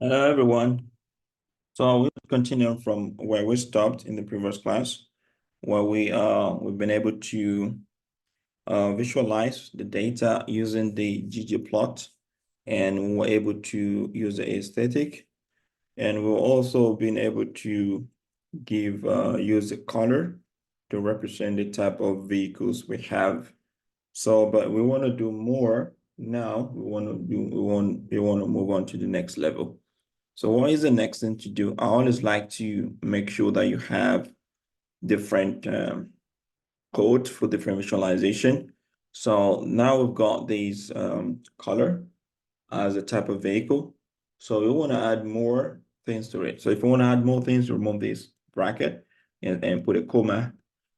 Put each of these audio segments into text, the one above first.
Hello, everyone. So we'll continue from where we stopped in the previous class, where we've been able to visualize the data using the ggplot, and we were able to use the aesthetic, and we've also been able to use the color to represent the type of vehicles we have. So, but we want to do more now. We want to move on to the next level. So what is the next thing to do? I always like to make sure that you have different code for different visualization. So now we've got these color as a type of vehicle. So we want to add more things to it. So if you want to add more things, remove this bracket and put a comma.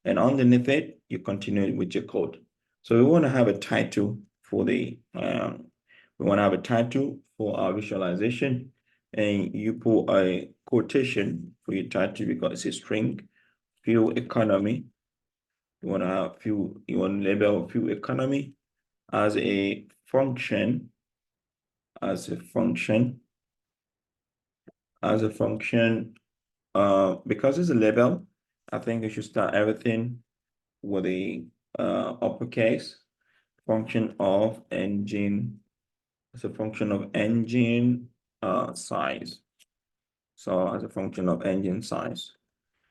And underneath it, you continue with your code. So we want to have a title for our visualization, and you put a quotation for your title because it's a string. Fuel economy. You want to label fuel economy as a function, as a function, because it's a label. I think you should start everything with a uppercase. Function of engine. It's a function of engine size. So as a function of engine size.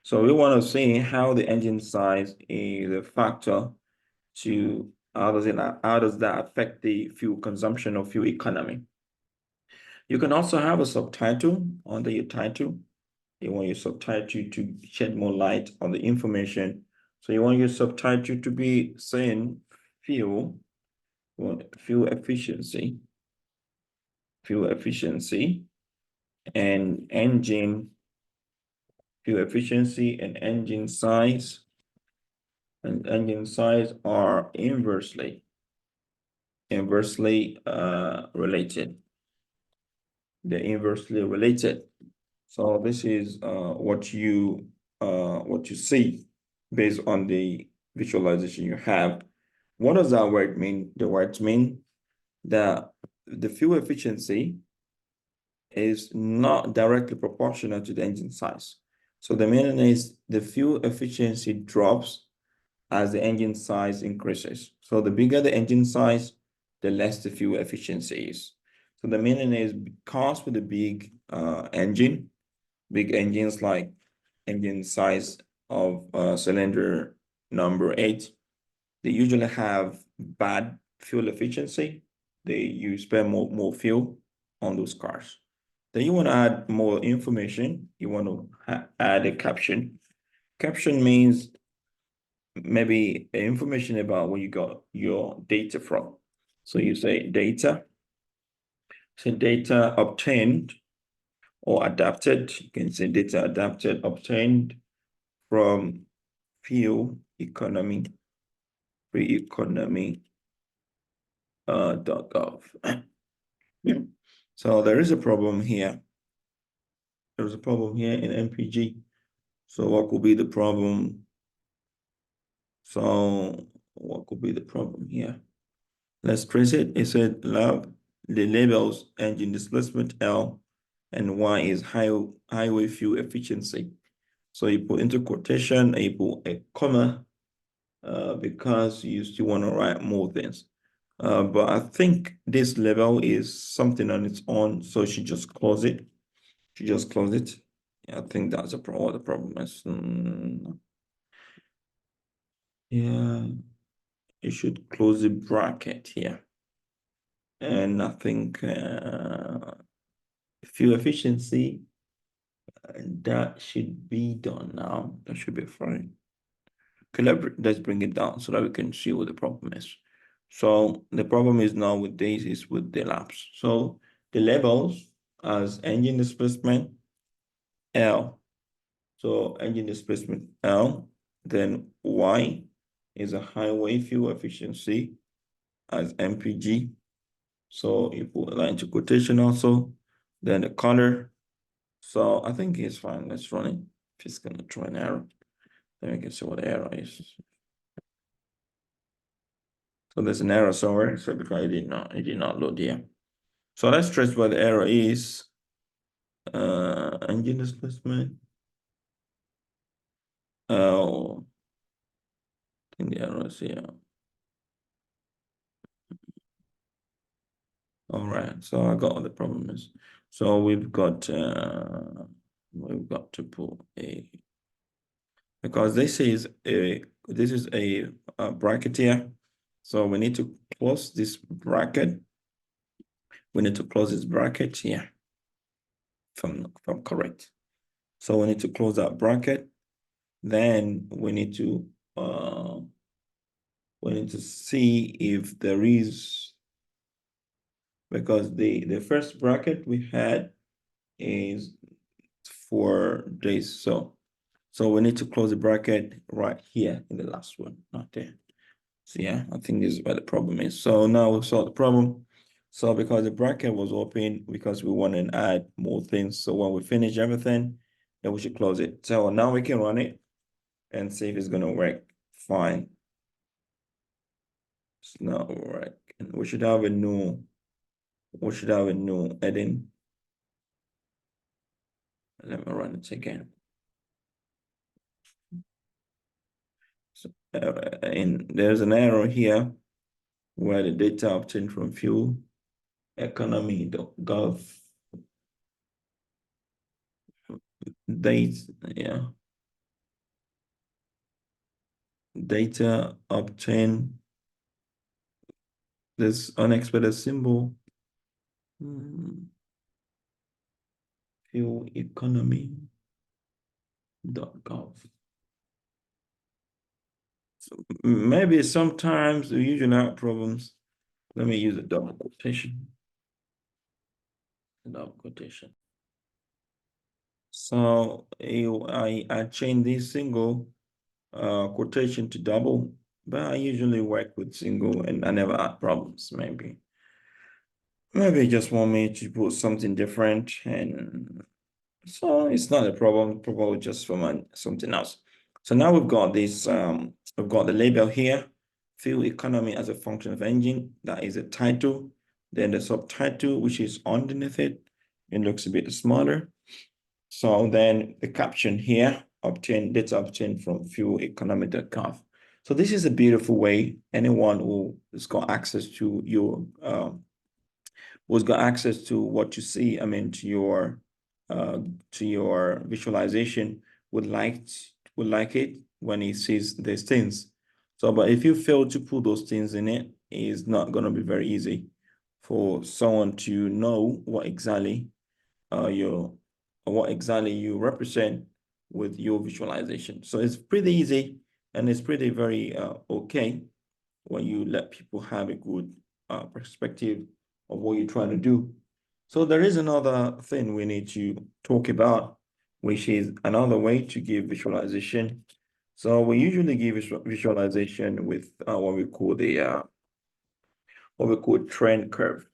So we want to see how the engine size is a factor to how does that affect the fuel consumption or fuel economy. You can also have a subtitle under your title. You want your subtitle to shed more light on the information. So you want your subtitle to be saying fuel, fuel efficiency, and engine, fuel efficiency and engine size. And engine size are inversely related. They're inversely related. So this is what you see based on the visualization you have. What does that word mean? The words mean that the fuel efficiency is not directly proportional to the engine size. So the meaning is the fuel efficiency drops as the engine size increases. So the bigger the engine size, the less the fuel efficiency is. So the meaning is because with the big engines like engine size of cylinder number 8, they usually have bad fuel efficiency. You spend more fuel on those cars. Then you want to add more information. You want to add a caption. Caption means maybe information about where you got your data from. So you say data. So data obtained or adapted. You can say data adapted, obtained from fuel economy, freeeconomy.gov. So there is a problem here. There's a problem here in MPG. So what could be the problem? So what could be the problem here? Let's trace it. It said lab, the labels engine displacement L and Y is highway fuel efficiency. So you put into quotation, you put a comma because you still want to write more things. But I think this level is something on its own, so she just close it. Yeah, I think that's what the problem is. Yeah, you should close the bracket here. And I think fuel efficiency, that should be done now. That should be fine. Okay, let's bring it down so that we can see what the problem is. So the problem is now with this is with the laps. So the labels as engine displacement L. So engine displacement L, then Y is a highway fuel efficiency as MPG. So you put a line into quotation also, then the color. So I think it's fine. Let's run it. If it's gonna throw an error, then we can see what the error is. So there's an error somewhere. So because it did not load here. So let's trace what the error is. engine displacement. Oh, in the arrows here. All right, so I got what the problem is. So we've got to put a, because this is a bracket here. So we need to close this bracket. We need to close this bracket here, if I'm correct. So we need to close that bracket. Then we need to see if there is, because the first bracket we had is for this. So we need to close the bracket right here in the last one, not there. So yeah, I think this is where the problem is. So now we've solved the problem. So because the bracket was open, because we want to add more things. So when we finish everything, then we should close it. So now we can run it and see if it's gonna work fine. It's not working. We should have a new heading. Let me run it again. So, and there's an error here where the data obtained from fuel economy.gov dates, yeah. Data obtained, this unexpected symbol. Fuel economy.gov. So maybe sometimes we usually have problems. Let me use a double quotation. So I change this single quotation to double, but I usually work with single and I never had problems. Maybe just want me to put something different, and so it's not a problem, probably just for something else. So now we've got this, we've got the label here, fuel economy as a function of engine. That is a title. Then the subtitle, which is underneath it, it looks a bit smaller. So then the caption here, data obtained from fueleconomy.gov. So this is a beautiful way. Anyone who's got access to your who's got access to what you see, I mean, to your visualization would like it when he sees these things. So, but if you fail to put those things in it, it's not going to be very easy for someone to know what exactly you represent with your visualization. So it's pretty easy, and it's pretty very okay when you let people have a good perspective of what you're trying to do. So there is another thing we need to talk about, which is another way to give visualization. So we usually give visualization with what we call trend curve.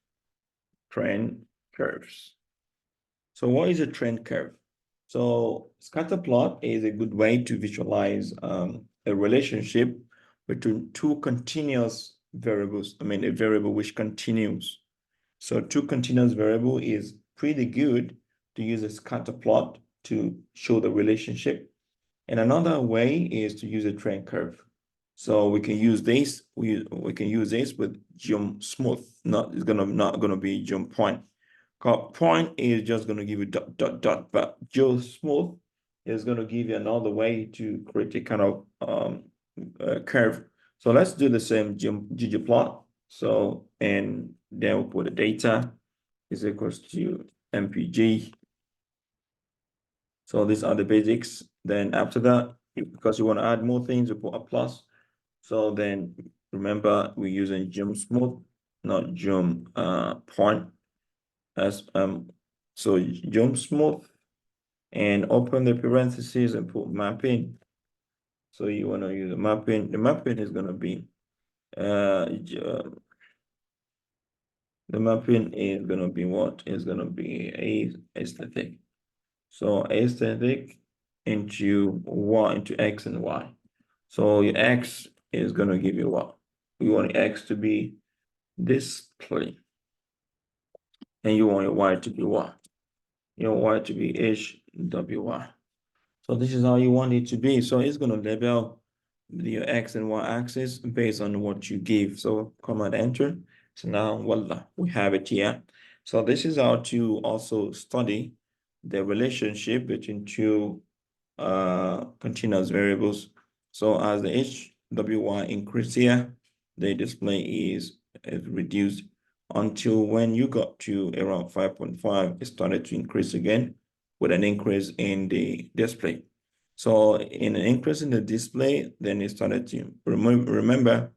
Trend curves. So what is a trend curve? So scatter plot is a good way to visualize a relationship between two continuous variables. I mean, a variable which continues. So two continuous variable is pretty good to use a scatter plot to show the relationship. And another way is to use a trend curve. So we can use this. We can use this with geom smooth. Not gonna be geom point. Point is just gonna give you dot dot dot, but geom smooth is gonna give you another way to create a kind of curve. So let's do the same ggplot. So, and then we'll put the data is equals to mpg. So these are the basics. Then after that, because you want to add more things, you put a plus. So then remember we're using geom smooth, not geom point. As so geom smooth, and open the parentheses and put mapping. So you want to use a mapping. The mapping is going to be the mapping is going to be what? Is going to be a aesthetic. So aesthetic into y into x and y. So your x is going to give you what? You want x to be display, and you want your y to be what? your Y to be HWY. So this is how you want it to be. So it's going to label your X and Y axis based on what you give. So command enter. So now, voila, we have it here. So this is how to also study the relationship between two continuous variables. So as the HWY increase here, the display is reduced until when you got to around 5.5, it started to increase again with an increase in the display. So in an increase in the display, then it started to remember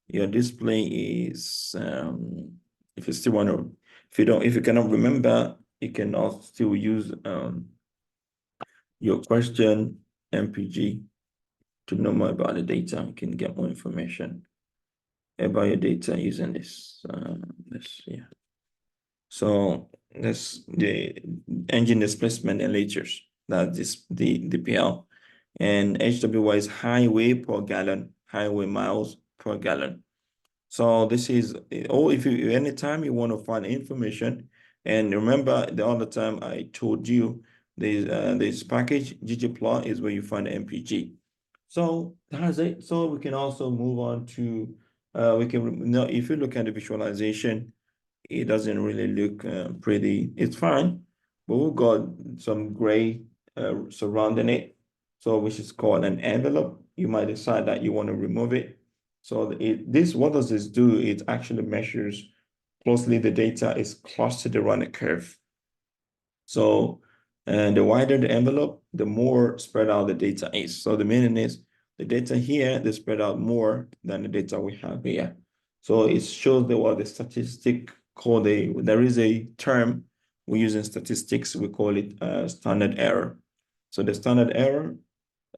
your display is if you still want to, if you cannot remember, you can also still use your question MPG to know more about the data. You can get more information about your data using this. Yeah. So that's the engine displacement and liters. That is the DPL. And HWY is highway per gallon, highway miles per gallon. So this is, or if you, anytime you want to find information, and remember the other time I told you this package ggplot is where you find the MPG. So that's it. So we can also move on to, we can, now if you look at the visualization, it doesn't really look pretty. It's fine, but we've got some gray surrounding it. So which is called an envelope. You might decide that you want to remove it. So what does this do? It actually measures closely the data is clustered around a curve. So, and the wider the envelope, the more spread out the data is. So the meaning is the data here, they spread out more than the data we have here. So it shows what the statistic called there is a term we use in statistics, we call it standard error. So the standard error,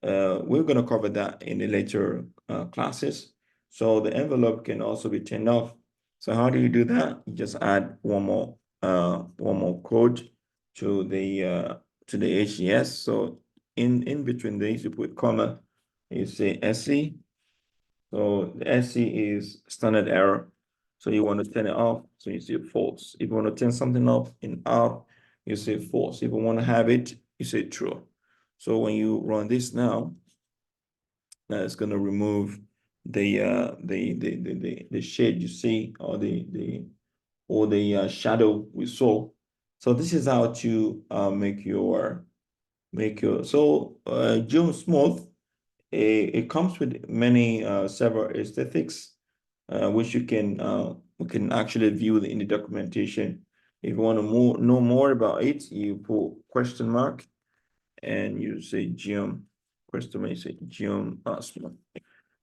we're going to cover that in the later classes. So the envelope can also be turned off. So how do you do that? You just add one more code to the HDS. So in between these, you put comma, you say SE. So the SE is standard error. So you want to turn it off, so you say false. If you want to turn something off in off, you say false. If you want to have it, you say true. So when you run this now, it's going to remove the shade you see, or the shadow we saw. So this is how to make your so Geom Smooth. It comes with many several aesthetics, which we can actually view in the documentation. If you want to know more about it, you put question mark and you say Geom question mark, you say Geom Smooth.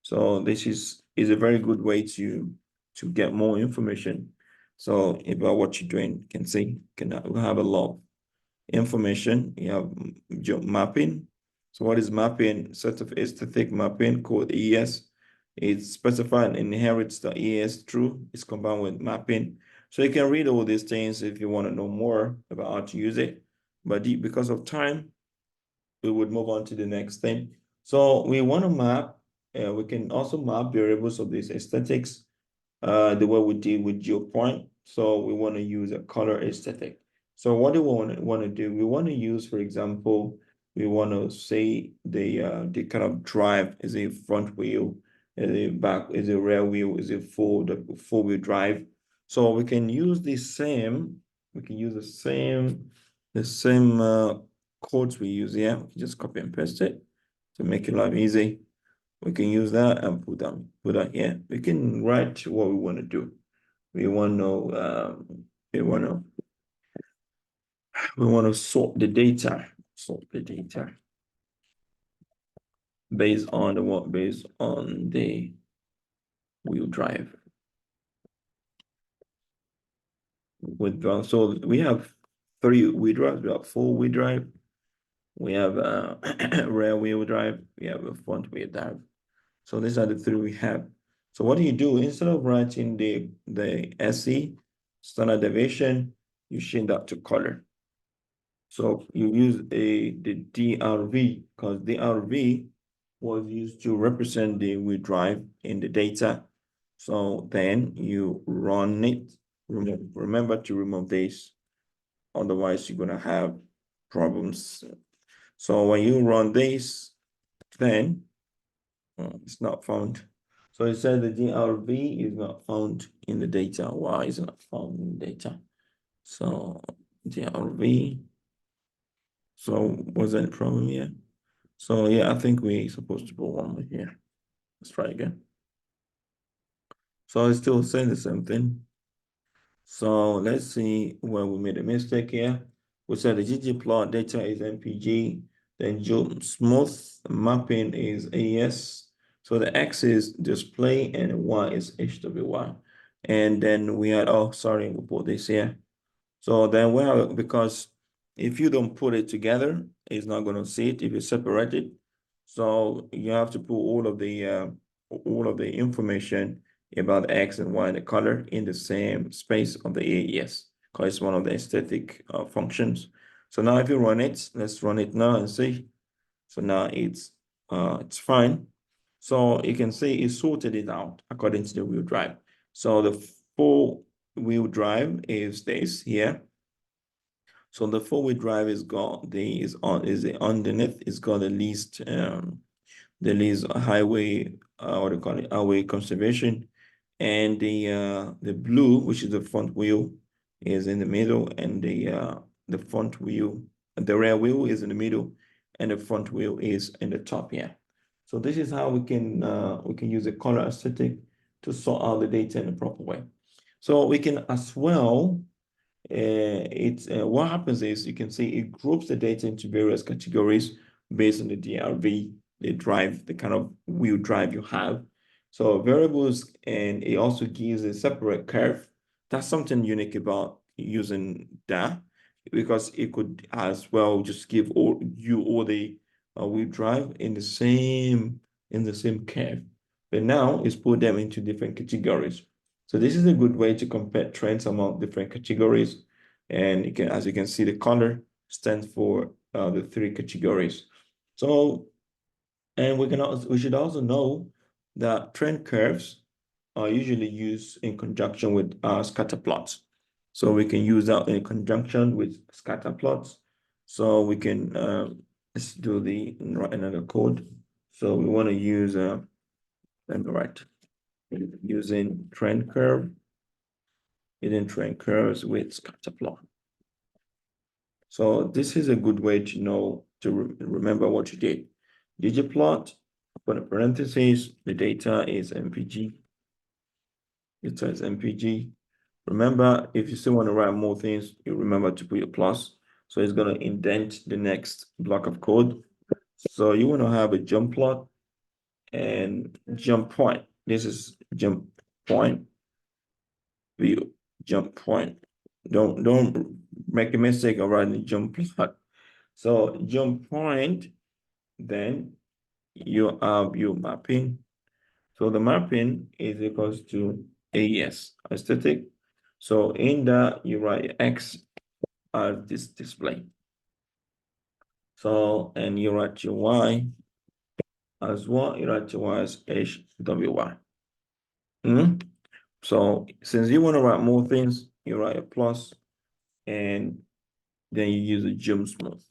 So this is a very good way to get more information. So about what you're doing, you can see, can have a lot of information. You have mapping. So what is mapping? Set of aesthetic mapping called ES. It's specified and inherits the ES true. It's combined with mapping. So you can read all these things if you want to know more about how to use it. But because of time, we would move on to the next thing. So we want to map, we can also map variables of these aesthetics the way we did with GeoPoint. So we want to use a color aesthetic. So what do we want to do? We want to use, for example, we want to say the kind of drive is a front wheel, is a back, is a rear wheel, is a four-wheel drive. So we can use the same codes we use here. We can just copy and paste it to make it life easy. We can use that and put that here. We can write what we want to do. We want to know, we want to sort the data based on the what? Based on the wheel drive. So we have 3 wheel drives. We have 4 wheel drive. We have rear wheel drive. We have a front wheel drive. So these are the 3 we have. So what do you do? Instead of writing the SE, standard deviation, you change that to color. So you use the DRV, because DRV was used to represent the wheel drive in the data. So then you run it. Remember to remove this. Otherwise, you're going to have problems. So when you run this, then it's not found. So it says the DRV is not found in the data. Why is it not found in the data? So DRV. So was there any problem here? So yeah, I think we're supposed to put one more here. Let's try again. So it's still saying the same thing. So let's see where we made a mistake here. We said the ggplot data is MPG, then smooth mapping is AES. So the X is display and Y is HWY. And then we had, oh, sorry, we put this here. So then well, because if you don't put it together, it's not going to see it if you separate it. So you have to put all of the information about X and Y, the color, in the same space of the AES, because it's one of the aesthetic functions. So now if you run it, let's run it now and see. So now it's fine. So you can see it sorted it out according to the wheel drive. So the full wheel drive is this here. So the four-wheel drive is got the underneath. It's got the least highway what do you call it, highway conservation, and the blue, which is the front wheel, is in the middle, and the front wheel, the rear wheel is in the middle, and the front wheel is in the top here. So this is how we can use a color aesthetic to sort out the data in a proper way. So we can as well what happens is you can see it groups the data into various categories based on the DRV, the drive, the kind of wheel drive you have. So variables, and it also gives a separate curve. That's something unique about using that, because it could as well just give all the wheel drive in the same curve. But now it's put them into different categories. So this is a good way to compare trends among different categories. And you can, as you can see, the color stands for the three categories. So, and we should also know that trend curves are usually used in conjunction with scatter plots. So we can use that in conjunction with scatter plots. So we can let's do write another code. So we want to use let me write using trend curve, using trend curves with scatter plot. So this is a good way to know, to remember what you did. ggplot, open a parentheses, the data is MPG. Data is MPG. Remember, if you still want to write more things, you remember to put your plus. So it's going to indent the next block of code. So you want to have a jump plot and jump point. This is jump point view, jump point. Don't make a mistake of writing jump plot. So jump point, then you have your mapping. So the mapping is equals to AES, aesthetic. So in that you write X as this display. So, and you write your Y as what? You write your Y as HWY. So since you want to write more things, you write a plus, and then you use a jump smooth.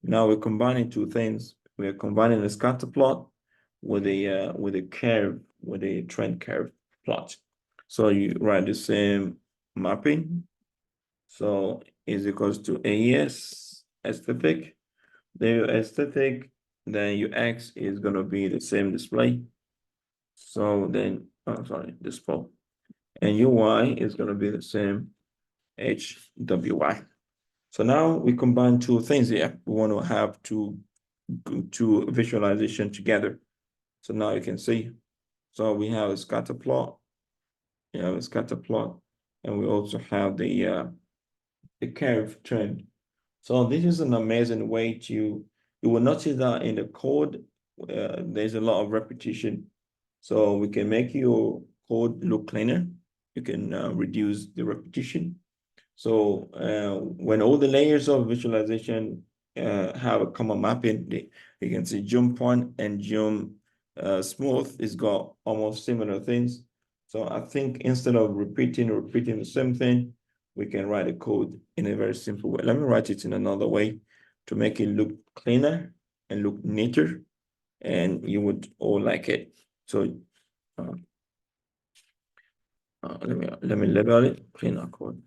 Now we're combining two things. We're combining the scatter plot with a curve, with a trend curve plot. So you write the same mapping. So is equals to AES aesthetic. The aesthetic, then your X is gonna be the same display. So then, oh sorry, display. And your Y is gonna be the same HWY. So now we combine two things here. We want to have two visualization together. So now you can see. So we have a scatter plot. You have a scatter plot, and we also have the curve trend. So this is an amazing way to. You will notice that in the code, there's a lot of repetition. So we can make your code look cleaner. You can reduce the repetition. So when all the layers of visualization have a common mapping, you can see jump point and jump smooth is got almost similar things. So I think instead of repeating the same thing, we can write a code in a very simple way. Let me write it in another way to make it look cleaner and look neater, and you would all like it. So let me label it cleaner code.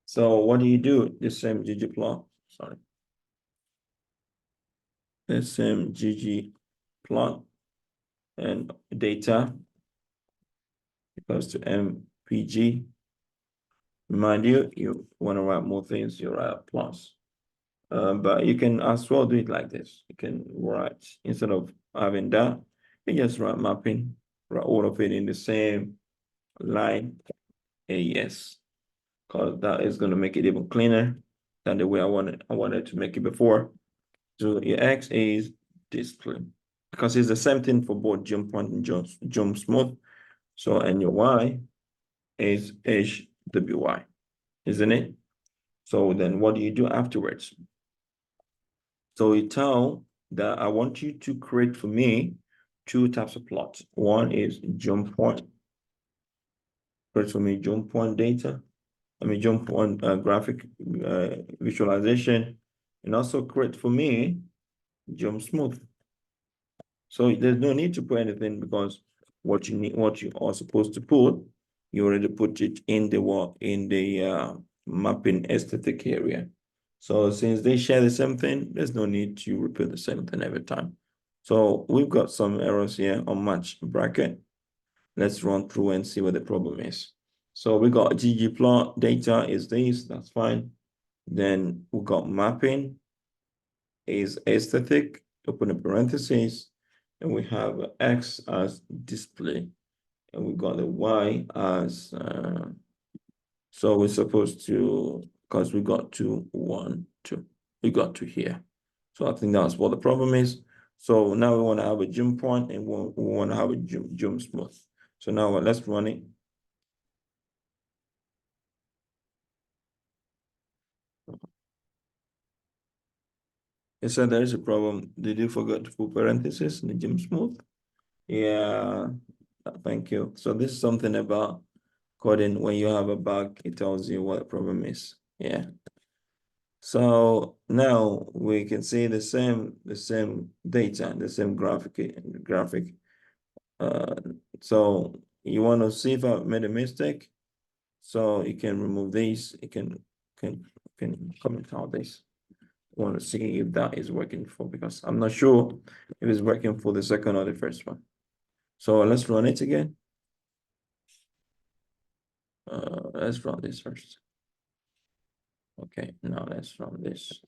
So what do you do? The same ggplot, sorry. The same ggplot and data equals to mpg. Remind you, you want to write more things, you write plus. But you can as well do it like this. You can write, instead of having that, you just write mapping, write all of it in the same line, AES, because that is going to make it even cleaner than the way I wanted to make it before. So your X is display, because it's the same thing for both jump point and jump smooth. So, and your Y is HWY, isn't it? So then what do you do afterwards? So you tell that I want you to create for me two types of plots. One is jump point. Create for me jump point data. Jump point graphic visualization, and also create for me jump smooth. So there's no need to put anything, because what you are supposed to put, you already put it in the mapping aesthetic area. So since they share the same thing, there's no need to repeat the same thing every time. So we've got some errors here on match bracket. Let's run through and see what the problem is. So we got ggplot data is this, that's fine. Then we got mapping is aesthetic, open a parentheses, and we have X as display, and we got the Y as, so we're supposed to, because we got to 1, 2, we got to here. So I think that's what the problem is. So now we want to have a jump point, and we want to have a jump smooth. So now let's run it. It said there is a problem. Did you forget to put parentheses in the jump smooth? Yeah, thank you. So this is something about coding. When you have a bug, it tells you what the problem is. Yeah. So now we can see the same data, the same graphic. So you want to see if I made a mistake. So you can remove these. You can comment out this. I want to see if that is working for, because I'm not sure if it's working for the second or the first one. So let's run it again. Let's run this first. Okay, now let's run this.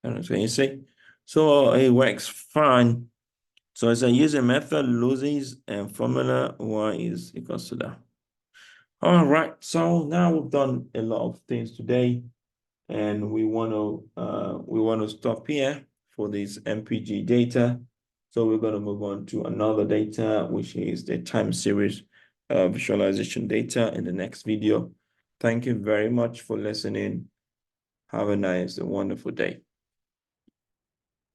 And so you see, so it works fine. So it's a user method loses and formula Y is equals to that. All right, so now we've done a lot of things today, and we want to stop here for this MPG data. So we're going to move on to another data, which is the time series visualization data in the next video. Thank you very much for listening. Have a nice and wonderful day.